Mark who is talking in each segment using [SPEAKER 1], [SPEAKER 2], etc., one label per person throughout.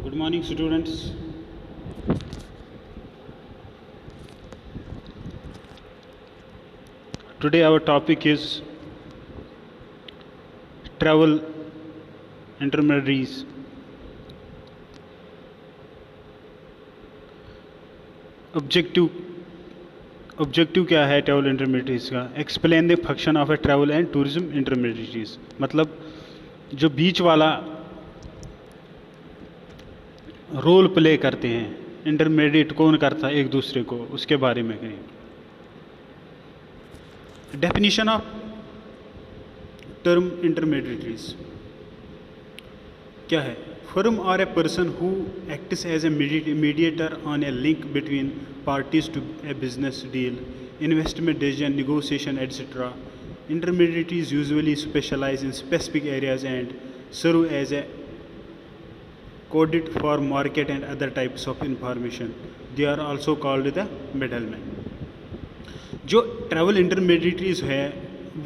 [SPEAKER 1] Good morning, students. Today our topic is travel intermediaries. Objective क्या है travel intermediates का? Explain the function of A travel and tourism intermediates. मतलब जो बीच वाला role play करते हैं, इंटरमीडिएट कौन करता है एक दूसरे को, उसके बारे में करें। डेफिनेशन ऑफ टर्म इंटरमीडिएट्स क्या है? फर्म और a person who acts as a mediator on a link between parties to a business deal, investment decision, negotiation, etc. Intermediaries usually specialize in specific areas and serve as a coded for market and other types of information. They are also called the middlemen. जो travel intermediaries है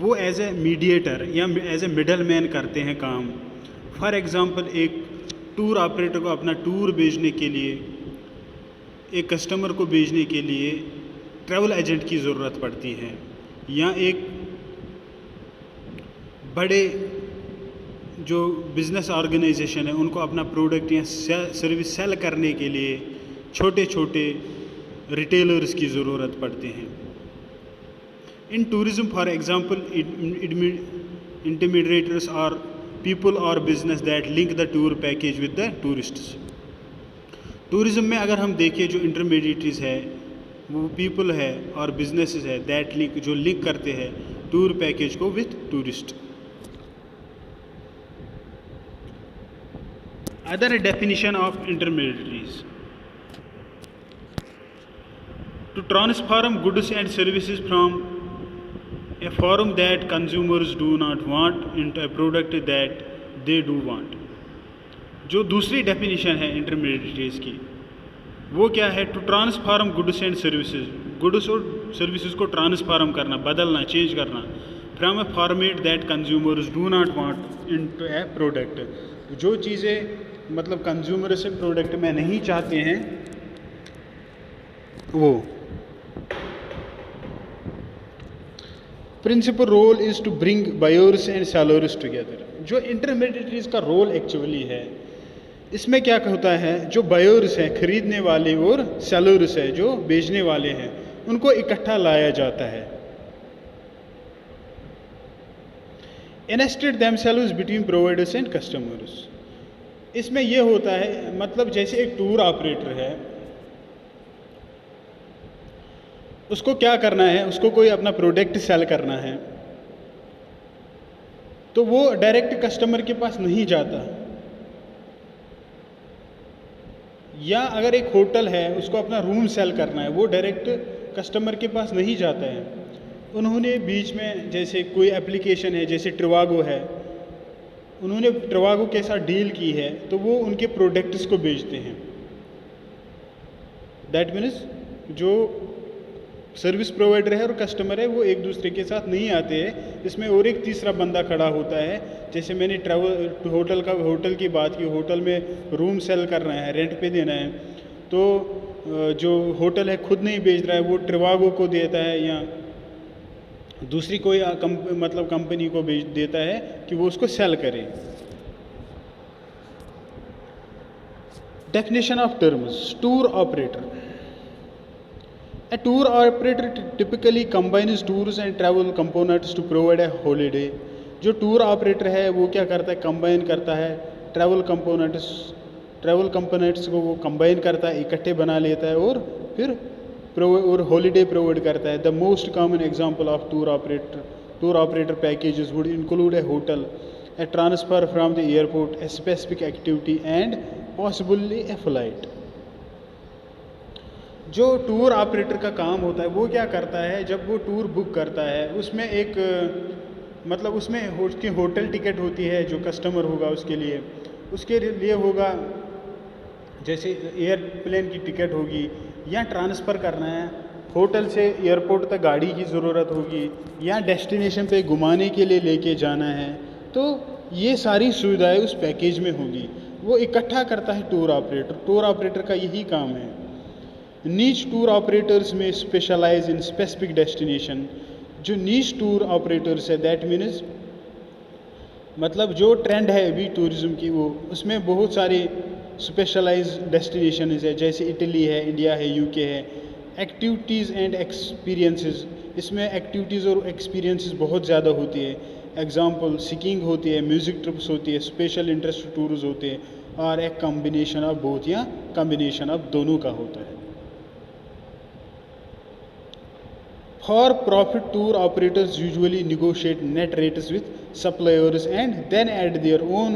[SPEAKER 1] वो as a mediator या as a middle man करते हैं काम। For example, एक tour operator को अपना टूर भेजने के लिए, एक कस्टमर को भेजने के लिए ट्रैवल एजेंट की ज़रूरत पड़ती है, या एक बड़े जो बिज़नेस ऑर्गेनाइजेशन है उनको अपना प्रोडक्ट या सर्विस सेल करने के लिए छोटे छोटे रिटेलर्स की ज़रूरत पड़ते हैं। In tourism, for example, intermediators are people और business that link the tour package with the tourists. Tourism में अगर हम देखें, जो इंटरमीडिएटरीज है वो पीपल है और बिजनेसेस है दैट लिंक, जो लिंक करते हैं टूर पैकेज को with tourist. Other definition of intermediaries: to transform goods and services from a form that consumers do not want into a product that they do want. जो दूसरी definition है intermediaries की वो क्या है? To transform goods and services, goods और services को transform करना, बदलना, चेंज करना, from a format that consumers do not want into a product. जो चीज़ें मतलब कंज्यूमर से प्रोडक्ट में नहीं चाहते हैं वो। Principal role is to bring buyers and sellers together. जो इंटरमीडिएटरीज का रोल एक्चुअली है, इसमें क्या होता है, जो बायर्स हैं खरीदने वाले और सेलर्स हैं जो बेचने वाले हैं, उनको इकट्ठा लाया जाता है। Invested themselves between providers and customers. इसमें यह होता है, मतलब जैसे एक टूर ऑपरेटर है, उसको क्या करना है, उसको कोई अपना प्रोडक्ट सेल करना है तो वो डायरेक्ट कस्टमर के पास नहीं जाता। या अगर एक होटल है, उसको अपना रूम सेल करना है, वो डायरेक्ट कस्टमर के पास नहीं जाता है। उन्होंने बीच में, जैसे कोई एप्लीकेशन है जैसे ट्रिवागो है, उन्होंने ट्रिवागो के साथ डील की है तो वो उनके प्रोडक्ट्स को बेचते हैं। दैट मीन्स जो सर्विस प्रोवाइडर है और कस्टमर है वो एक दूसरे के साथ नहीं आते हैं, इसमें और एक तीसरा बंदा खड़ा होता है। जैसे मैंने होटल की बात की, होटल में रूम सेल करना है, रेंट पे देना है, तो जो होटल है खुद नहीं बेच रहा है, वो ट्रिवागो को देता है या दूसरी कोई कंपनी को बेच देता है कि वो उसको सेल करे। Definition of terms: tour operator. A tour operator typically combines tours and travel components to provide a holiday. जो टूर ऑपरेटर है वो क्या करता है, कंबाइन करता है ट्रैवल कंपोनेंट्स को वो कंबाइन करता है, इकट्ठे बना लेता है और फिर हॉलीडे प्रोवाइड करता है। The most common example of tour operator packages would include A hotel, A transfer from the airport, a specific activity and possibly A flight. जो टूर ऑपरेटर का काम होता है वो क्या करता है, जब वो टूर बुक करता है उसमें एक उसमें उसकी होटल टिकट होती है, जो कस्टमर होगा उसके लिए होगा, जैसे एयरप्लेन की टिकट होगी, या ट्रांसफ़र करना है होटल से एयरपोर्ट तक गाड़ी की ज़रूरत होगी, या डेस्टिनेशन पे घुमाने के लिए लेके जाना है, तो ये सारी सुविधाएं उस पैकेज में होगी। वो इकट्ठा करता है टूर ऑपरेटर। टूर ऑपरेटर का यही काम है। नीच टूर ऑपरेटर्स में स्पेशलाइज इन स्पेसिफिक डेस्टिनेशन। जो नीच टूर ऑपरेटर्स है दैट मीन्स मतलब जो ट्रेंड है अभी टूरिज़्म की, वो उसमें बहुत सारे स्पेशलाइज डेस्टिनेशन है, जैसे इटली है, इंडिया है, यूके है। एक्टिविटीज़ एंड एक्सपीरियंसेस, इसमें एक्टिविटीज़ और एक्सपीरियंसेस बहुत ज़्यादा होती है। एग्जांपल स्कीइंग होती है, म्यूज़िक ट्रिप्स होती है, स्पेशल इंटरेस्ट टूर्स होते हैं, और एक कॉम्बिनेशन ऑफ बोथ या कॉम्बिनेशन ऑफ दोनों का होता है। For profit tour operators usually negotiate net rates with suppliers and then add their own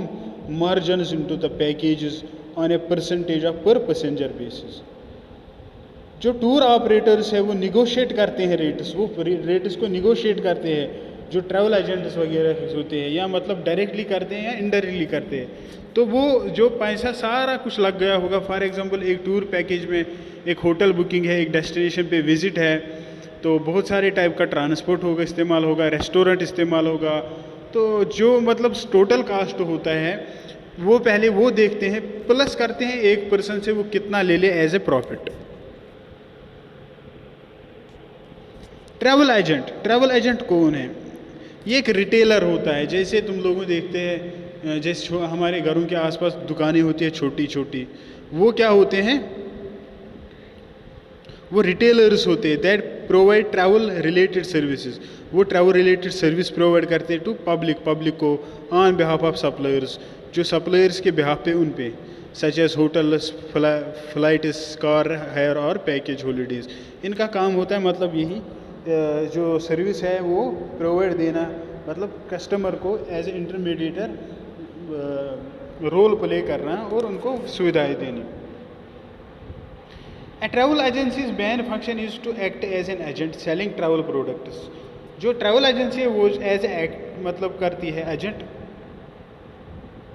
[SPEAKER 1] margins into the packages on a percentage of per passenger basis। जो tour operators है वो negotiate करते हैं rates, वो रेट्स को negotiate करते हैं जो ट्रैवल एजेंट्स वगैरह होते हैं, या मतलब डायरेक्टली करते हैं या इनडायरेक्टली करते हैं। तो वो जो पैसा सारा कुछ लग गया होगा, फॉर एग्जांपल एक टूर पैकेज में एक होटल बुकिंग है, एक डेस्टिनेशन पे विजिट है, तो बहुत सारे टाइप का ट्रांसपोर्ट होगा, इस्तेमाल होगा, रेस्टोरेंट इस्तेमाल होगा। तो जो मतलब टोटल कास्ट होता है वो पहले वो देखते हैं, प्लस करते हैं एक पर्सन से वो कितना ले ले as a profit. Travel agent कौन है? ये एक रिटेलर होता है। जैसे तुम लोग देखते हैं, जैसे हमारे घरों के आसपास दुकानें होती है छोटी छोटी, वो क्या होते हैं? वो रिटेलर्स होते हैं that provide travel related services. वो ट्रैवल रिलेटेड सर्विस प्रोवाइड करते हैं टू पब्लिक को ऑन बिहाफ ऑफ सप्लायर्स, जो सप्लायर्स के बिहाफ पे उन पे, such as hotels, flights, car hire और पैकेज हॉलीडेज। इनका काम होता है मतलब यही जो सर्विस है वो प्रोवाइड देना, मतलब कस्टमर को as a intermediator role play करना और उनको सुविधाएं देनी। A travel agency's main function is to act as an agent selling travel products। जो ट्रैवल एजेंसी है वो एज एक्ट मतलब करती है एजेंट,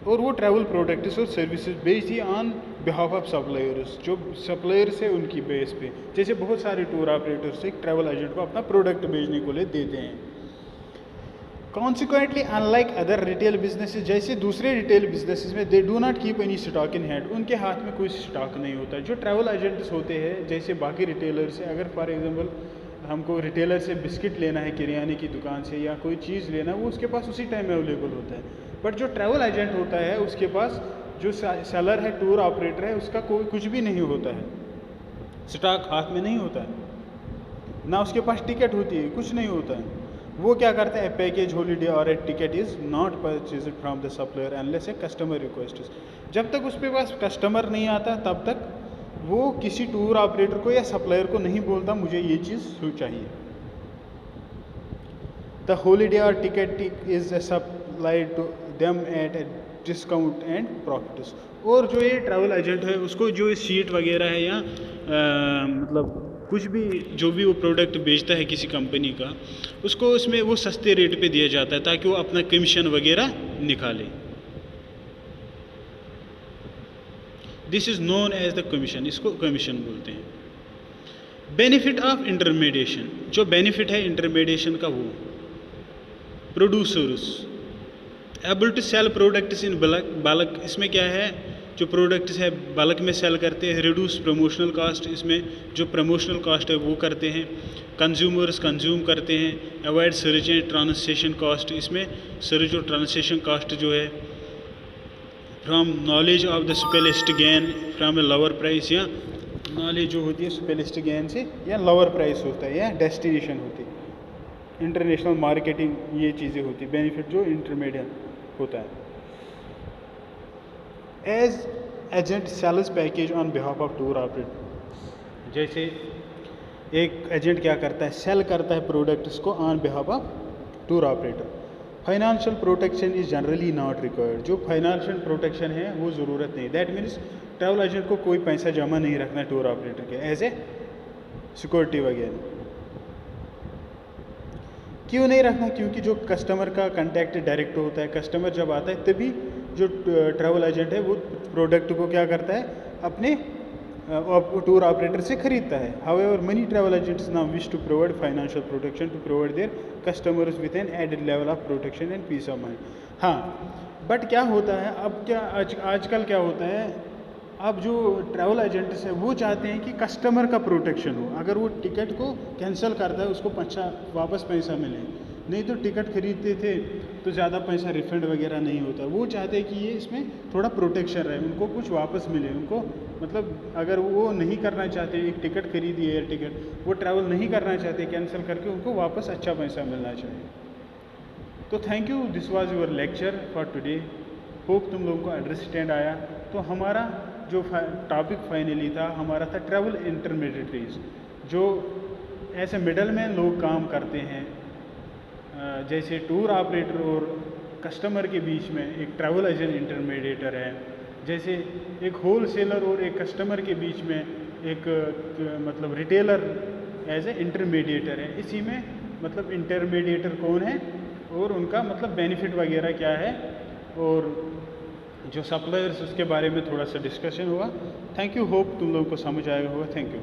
[SPEAKER 1] और वो ट्रैवल प्रोडक्ट्स और सर्विसेज बेचती है ऑन बिहाफ ऑफ सप्लायर्स। जो सप्लायर्स है उनकी बेस पे, जैसे बहुत सारे टूर ऑपरेटर्स एक ट्रैवल एजेंट को अपना प्रोडक्ट बेचने को लिए देते हैं। Consequently unlike other retail businesses, जैसे दूसरे रिटेल बिजनेसेस में they do not keep any stock in hand, उनके हाथ में कोई स्टॉक नहीं होता। जो ट्रैवल एजेंट्स होते हैं जैसे बाकी रिटेलर से, अगर फॉर एग्जांपल हमको रिटेलर से बिस्किट लेना है किराने की दुकान से या कोई चीज़ लेना है, वो उसके पास उसी टाइम में अवेलेबल होता है। बट जो ट्रैवल एजेंट होता है उसके पास जो सेलर है, टूर ऑपरेटर है, उसका कोई कुछ भी नहीं होता है, स्टॉक हाथ में नहीं होता है, ना उसके पास टिकट होती है, कुछ नहीं होता है। वो क्या करता है? पैकेज हॉलीडे और a ticket is not purchased from the supplier unless a customer request. जब तक उसके पास कस्टमर नहीं आता तब तक वो किसी टूर ऑपरेटर को या सप्लायर को नहीं बोलता मुझे ये चीज़ चाहिए। द हॉलीडे और ticket is supplied to them at a discount and profits. और जो ये ट्रैवल एजेंट है उसको जो सीट वगैरह है या मतलब कुछ भी जो भी वो प्रोडक्ट बेचता है किसी कंपनी का, उसको उसमें वो सस्ते रेट पे दिया जाता है ताकि वो अपना कमीशन वगैरह निकाले। This is known as the commission, इसको कमीशन बोलते हैं। बेनिफिट ऑफ इंटरमीडिएशन, जो बेनिफिट है इंटरमीडिएशन का वो producers able to sell products in bulk, इसमें क्या है? जो प्रोडक्ट्स है बल्क में सेल करते हैं। रिड्यूस प्रमोशनल कास्ट, इसमें जो प्रमोशनल कास्ट है वो करते हैं। कंज्यूमर्स कंज्यूम करते हैं। Avoid search and translation cost, इसमें सर्च और ट्रांसलेशन कास्ट जो है from knowledge of the specialist gain from a lower price, या नॉलेज जो होती है स्पेलिस्ट गेन से या लोअर प्राइस होता है या डेस्टिनेशन होती है। इंटरनेशनल मार्केटिंग ये चीज़ें होती है, बेनिफिट जो इंटरमीडिएट होता है। As agent sells package on behalf of tour operator, जैसे एक एजेंट क्या करता है? सेल करता है प्रोडक्ट्स को on behalf of tour operator. Financial protection is generally not required, जो फाइनेंशियल प्रोटेक्शन है वो ज़रूरत नहीं। दैट मीन्स ट्रैवल एजेंट को कोई पैसा जमा नहीं रखना है टूर ऑपरेटर के एज ए सिक्योरिटी वगैरह। क्यों नहीं रखना? क्योंकि जो कस्टमर का कांटेक्ट डायरेक्ट होता है, कस्टमर जब आता है तभी जो ट्रैवल एजेंट है वो प्रोडक्ट को क्या करता है? अपने टूर ऑपरेटर से खरीदता है। However many travel agents now wish to provide financial protection to provide their customers with an added level of protection and peace of mind. हाँ, बट क्या होता है अब क्या आजकल क्या होता है, अब जो ट्रैवल एजेंट्स है वो चाहते हैं कि कस्टमर का प्रोटेक्शन हो। अगर वो टिकट को कैंसिल करता है उसको वापस पैसा मिले, नहीं तो टिकट खरीदते थे तो ज़्यादा पैसा रिफंड वगैरह नहीं होता। वो चाहते हैं कि ये इसमें थोड़ा प्रोटेक्शन रहे, उनको कुछ वापस मिले, उनको मतलब अगर वो नहीं करना चाहते, एक टिकट खरीदी एयर टिकट, वो ट्रैवल नहीं करना चाहते कैंसिल करके, उनको वापस अच्छा पैसा मिलना चाहिए। तो thank you, this was your lecture for today. Hope तुम लोगों को अंडरस्टैंड आया। तो हमारा जो टॉपिक फाइनली था हमारा था ट्रैवल इंटरमीडिएटरीज, जो ऐसे मिडल में लोग काम करते हैं, जैसे टूर ऑपरेटर और कस्टमर के बीच में एक ट्रैवल एजेंट इंटरमीडिएटर है, जैसे एक होल सेलर और एक कस्टमर के बीच में एक मतलब रिटेलर एज ए इंटरमीडिएटर है। इसी में मतलब इंटरमीडिएटर कौन है और उनका मतलब बेनिफिट वगैरह क्या है, और जो सप्लायर्स उसके बारे में थोड़ा सा डिस्कशन हुआ। थैंक यू, होप तुम लोगों को समझ आएगा होगा। Thank you.